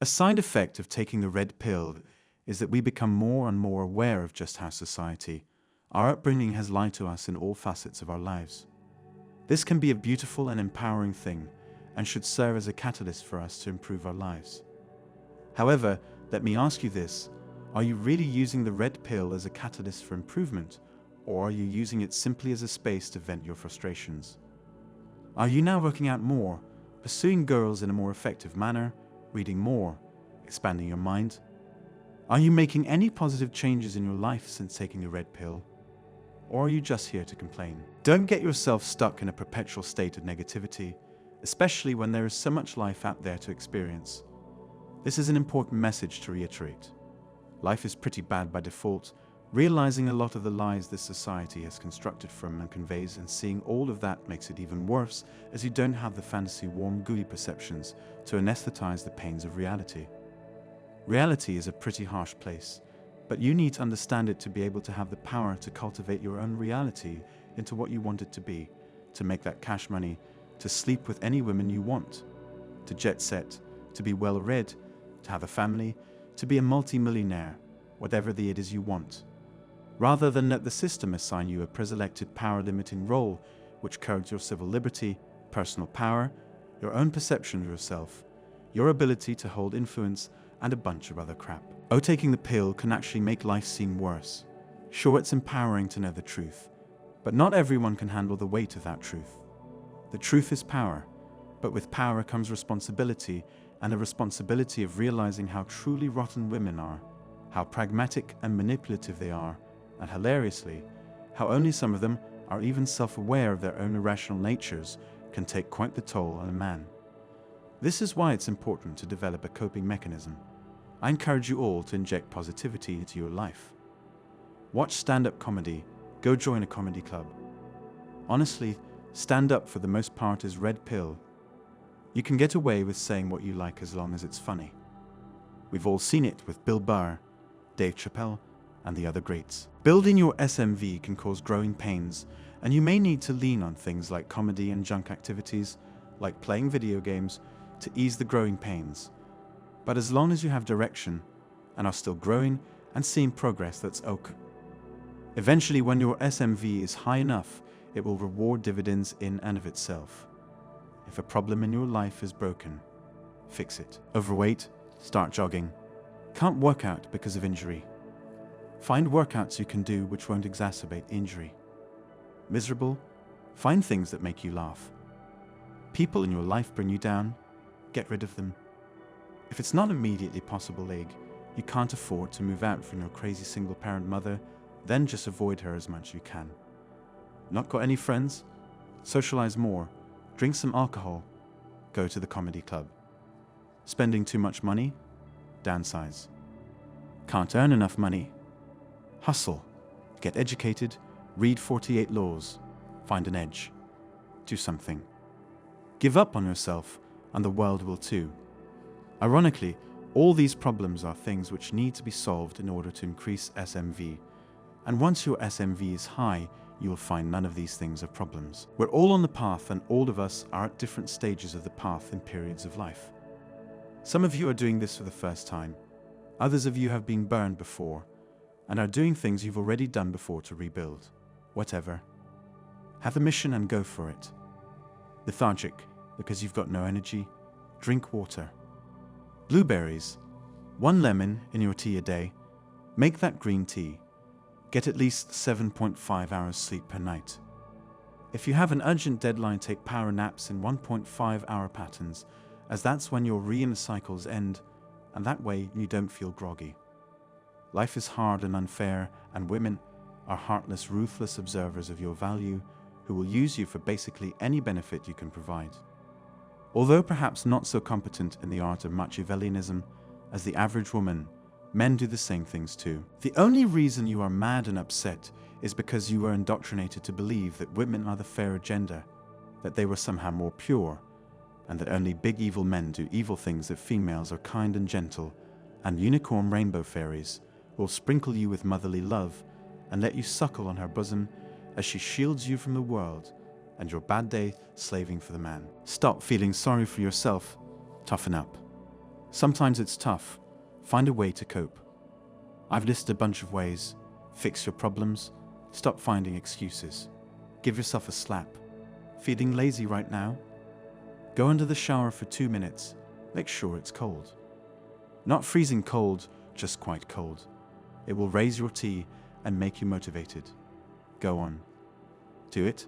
A side effect of taking the red pill is that we become more and more aware of just how society, our upbringing has lied to us in all facets of our lives. This can be a beautiful and empowering thing and should serve as a catalyst for us to improve our lives. However, let me ask you this, are you really using the red pill as a catalyst for improvement, or are you using it simply as a space to vent your frustrations? Are you now working out more, pursuing goals in a more effective manner, reading more, expanding your mind? Are you making any positive changes in your life since taking the red pill? Or are you just here to complain? Don't get yourself stuck in a perpetual state of negativity, especially when there is so much life out there to experience. This is an important message to reiterate. Life is pretty bad by default. Realizing a lot of the lies this society has constructed from and conveys, and seeing all of that makes it even worse, as you don't have the fantasy warm gooey perceptions to anesthetize the pains of reality. Reality is a pretty harsh place, but you need to understand it to be able to have the power to cultivate your own reality into what you want it to be, to make that cash money, to sleep with any women you want, to jet set, to be well read, to have a family, to be a multi-millionaire, whatever it is you want, rather than let the system assign you a preselected power-limiting role which curbs your civil liberty, personal power, your own perception of yourself, your ability to hold influence, and a bunch of other crap. Oh, taking the pill can actually make life seem worse. Sure, it's empowering to know the truth, but not everyone can handle the weight of that truth. The truth is power, but with power comes responsibility, and the responsibility of realizing how truly rotten women are, how pragmatic and manipulative they are, and hilariously, how only some of them are even self-aware of their own irrational natures can take quite the toll on a man. This is why it's important to develop a coping mechanism. I encourage you all to inject positivity into your life. Watch stand-up comedy, go join a comedy club. Honestly, stand-up for the most part is red pill. You can get away with saying what you like as long as it's funny. We've all seen it with Bill Burr, Dave Chappelle, and the other greats. Building your SMV can cause growing pains, and you may need to lean on things like comedy and junk activities, like playing video games, to ease the growing pains. But as long as you have direction, and are still growing and seeing progress, that's okay. Eventually, when your SMV is high enough, it will reward dividends in and of itself. If a problem in your life is broken, fix it. Overweight? Start jogging. Can't work out because of injury? Find workouts you can do which won't exacerbate injury. Miserable? Find things that make you laugh. People in your life bring you down? Get rid of them. If it's not immediately possible, you can't afford to move out from your crazy single-parent mother, then just avoid her as much as you can. Not got any friends? Socialize more. Drink some alcohol. Go to the comedy club. Spending too much money? Downsize. Can't earn enough money? Hustle. Get educated. Read 48 laws. Find an edge. Do something. Give up on yourself, and the world will too. Ironically, all these problems are things which need to be solved in order to increase SMV. And once your SMV is high, you will find none of these things are problems. We're all on the path, and all of us are at different stages of the path in periods of life. Some of you are doing this for the first time. Others of you have been burned before and are doing things you've already done before to rebuild. Whatever. Have the mission and go for it. Lethargic because you've got no energy? Drink water. Blueberries. 1 lemon in your tea a day. Make that green tea. Get at least 7.5 hours sleep per night. If you have an urgent deadline, take power naps in 1.5-hour patterns, as that's when your REM cycles end, and that way you don't feel groggy. Life is hard and unfair, and women are heartless, ruthless observers of your value who will use you for basically any benefit you can provide. Although perhaps not so competent in the art of Machiavellianism as the average woman, men do the same things too. The only reason you are mad and upset is because you were indoctrinated to believe that women are the fairer gender, that they were somehow more pure, and that only big evil men do evil things, that females are kind and gentle, and unicorn rainbow fairies will sprinkle you with motherly love and let you suckle on her bosom as she shields you from the world and your bad day slaving for the man. Stop feeling sorry for yourself. Toughen up. Sometimes it's tough. Find a way to cope. I've listed a bunch of ways. Fix your problems. Stop finding excuses. Give yourself a slap. Feeling lazy right now? Go under the shower for 2 minutes. Make sure it's cold. Not freezing cold, just quite cold. It will raise your tea and make you motivated. Go on. Do it.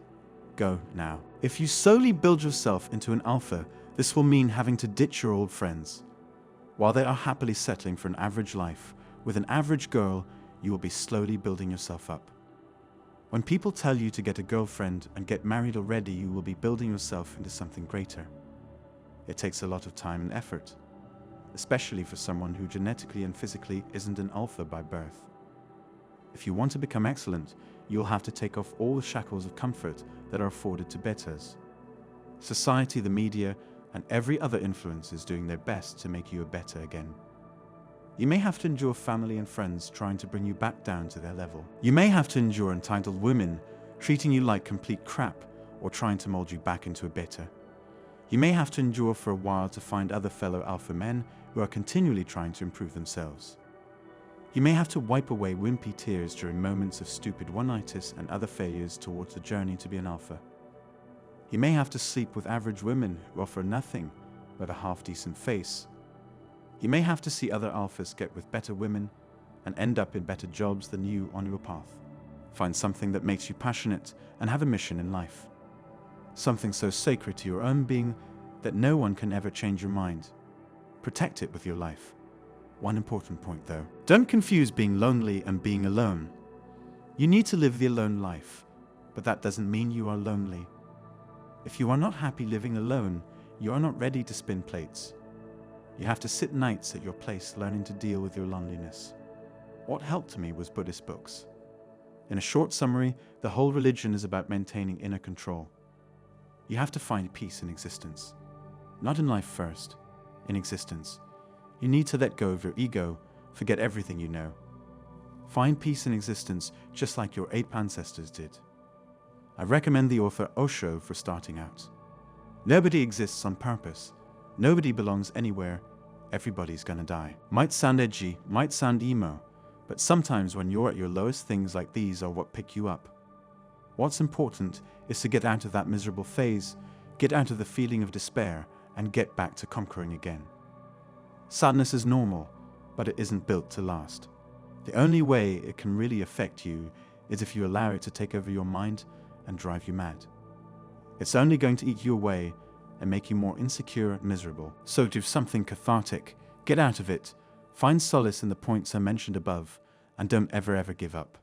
Go now. If you slowly build yourself into an alpha, this will mean having to ditch your old friends. While they are happily settling for an average life, with an average girl, you will be slowly building yourself up. When people tell you to get a girlfriend and get married already, you will be building yourself into something greater. It takes a lot of time and effort, especially for someone who genetically and physically isn't an alpha by birth. If you want to become excellent, you'll have to take off all the shackles of comfort that are afforded to betas. Society, the media, and every other influence is doing their best to make you a beta again. You may have to endure family and friends trying to bring you back down to their level. You may have to endure entitled women treating you like complete crap or trying to mold you back into a beta. You may have to endure for a while to find other fellow alpha men who are continually trying to improve themselves. You may have to wipe away wimpy tears during moments of stupid one-nights and other failures towards the journey to be an alpha. You may have to sleep with average women who offer nothing but a half-decent face. You may have to see other alphas get with better women and end up in better jobs than you on your path. Find something that makes you passionate and have a mission in life. Something so sacred to your own being that no one can ever change your mind. Protect it with your life. One important point though. Don't confuse being lonely and being alone. You need to live the alone life, but that doesn't mean you are lonely. If you are not happy living alone, you are not ready to spin plates. You have to sit nights at your place learning to deal with your loneliness. What helped me was Buddhist books. In a short summary, the whole religion is about maintaining inner control. You have to find peace in existence. Not in life first, in existence. You need to let go of your ego, forget everything you know. Find peace in existence just like your ape ancestors did. I recommend the author Osho for starting out. Nobody exists on purpose. Nobody belongs anywhere. Everybody's gonna die. Might sound edgy, might sound emo, but sometimes when you're at your lowest, things like these are what pick you up. What's important is to get out of that miserable phase, get out of the feeling of despair, and get back to conquering again. Sadness is normal, but it isn't built to last. The only way it can really affect you is if you allow it to take over your mind and drive you mad. It's only going to eat you away and make you more insecure and miserable. So do something cathartic, get out of it, find solace in the points I mentioned above, and don't ever give up.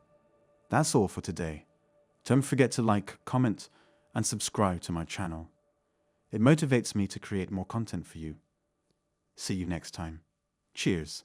That's all for today. Don't forget to like, comment, and subscribe to my channel. It motivates me to create more content for you. See you next time. Cheers.